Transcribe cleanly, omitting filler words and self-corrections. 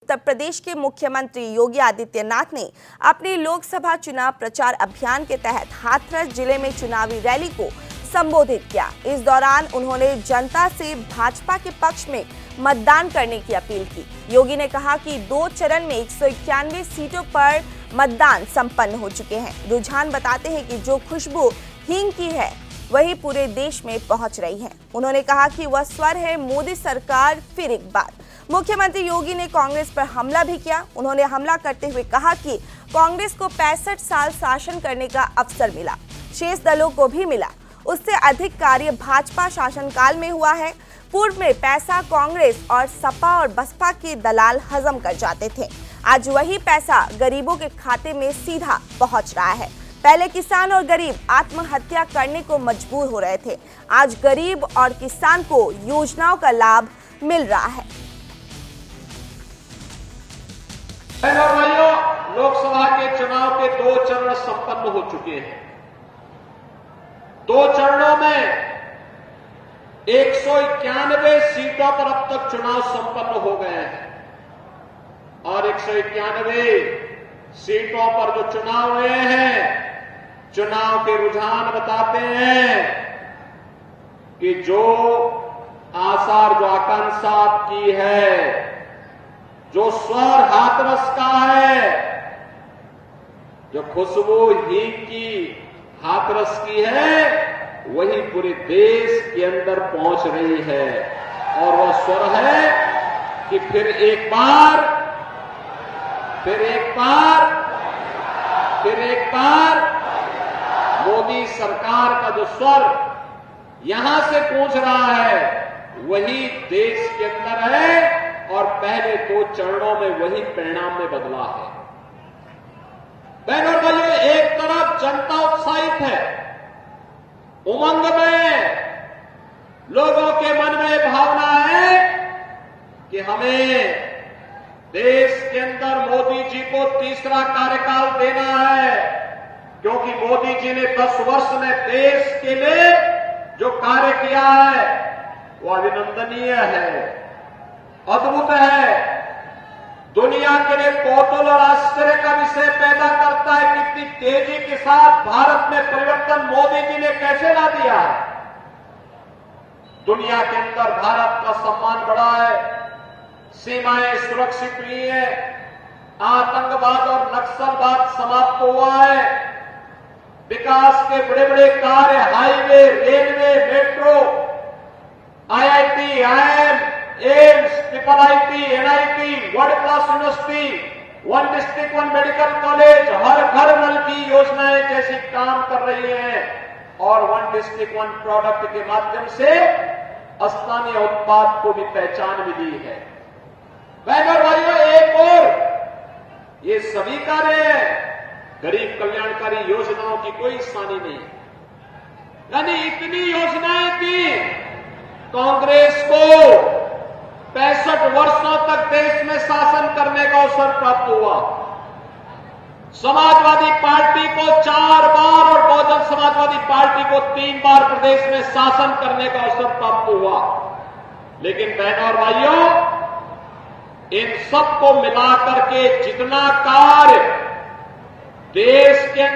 उत्तर प्रदेश के मुख्यमंत्री योगी आदित्यनाथ ने अपने लोकसभा चुनाव प्रचार अभियान के तहत हाथरस जिले में चुनावी रैली को संबोधित किया। इस दौरान उन्होंने जनता से भाजपा के पक्ष में मतदान करने की अपील की। योगी ने कहा कि 2 चरण में 191 सीटों पर मतदान संपन्न हो चुके हैं। रुझान बताते हैं कि जो खुशबू हींग की है वही पूरे देश में पहुंच रही है। उन्होंने कहा कि वह स्वर है मोदी सरकार फिर एक बार। मुख्यमंत्री योगी ने कांग्रेस पर हमला भी किया। उन्होंने हमला करते हुए कहा कि कांग्रेस को 65 साल शासन करने का अवसर मिला, शेष दलों को भी मिला, उससे अधिक कार्य भाजपा शासनकाल में हुआ है। पूर्व में पैसा कांग्रेस और सपा और बसपा के दलाल हजम कर जाते थे, आज वही पैसा गरीबों के खाते में सीधा पहुंच रहा है। पहले किसान और गरीब आत्महत्या करने को मजबूर हो रहे थे, आज गरीब और किसान को योजनाओं का लाभ मिल रहा है। भाइयों, लोकसभा के चुनाव के 2 चरण संपन्न हो चुके हैं। 2 चरणों में 191 सीटों पर अब तक चुनाव संपन्न हो गए हैं और 191 सीटों पर जो चुनाव हुए हैं, चुनाव के रुझान बताते हैं कि जो आसार, जो आकांक्षा आपकी है, जो स्वर हाथरस का है, जो खुशबू हींग की हाथरस की है, वही पूरे देश के अंदर पहुंच रही है। और वह स्वर है कि फिर एक बार मोदी सरकार का जो स्वर यहां से गूंज रहा है, वही देश के अंदर है और पहले 2 चरणों में वही परिणाम में बदला है। बहनों और भाइयों, एक तरफ जनता उत्साहित है, उमंग में, लोगों के मन में भावना है कि हमें देश के अंदर मोदी जी को तीसरा कार्यकाल देना है, क्योंकि मोदी जी ने 10 वर्ष में देश के लिए जो कार्य किया है वो अभिनंदनीय है, अद्भुत है, दुनिया के लिए कौतूहल और आश्चर्य का विषय पैदा करता है। कितनी तेजी के साथ भारत में परिवर्तन मोदी जी ने कैसे ला दिया है। दुनिया के अंदर भारत का सम्मान बढ़ा है, सीमाएं सुरक्षित हुई है, आतंकवाद और नक्सलवाद समाप्त हुआ है, विकास के बड़े बड़े कार्य, highway, railway, metro, IIT, IIM, AIIMS, IIT, NIT, world class university, 1 district 1 medical college, हर घर नल की योजनाएं जैसी काम कर रही हैं और 1 डिस्ट्रिक्ट 1 प्रोडक्ट के माध्यम से स्थानीय उत्पाद को भी पहचान मिली है। बहनों और भाइयों, एक और ये सभी कार्य है, गरीब कल्याणकारी योजनाओं की कोई स्थानी नहीं, यानी इतनी योजनाएं थी। कांग्रेस को 65 वर्षों तक देश में शासन करने का अवसर प्राप्त हुआ, समाजवादी पार्टी को 4 बार और बहुजन समाजवादी पार्टी को 3 बार प्रदेश में शासन करने का अवसर प्राप्त हुआ। लेकिन बहनों और भाइयों, इन सबको मिलाकर के जितना कार्य देश के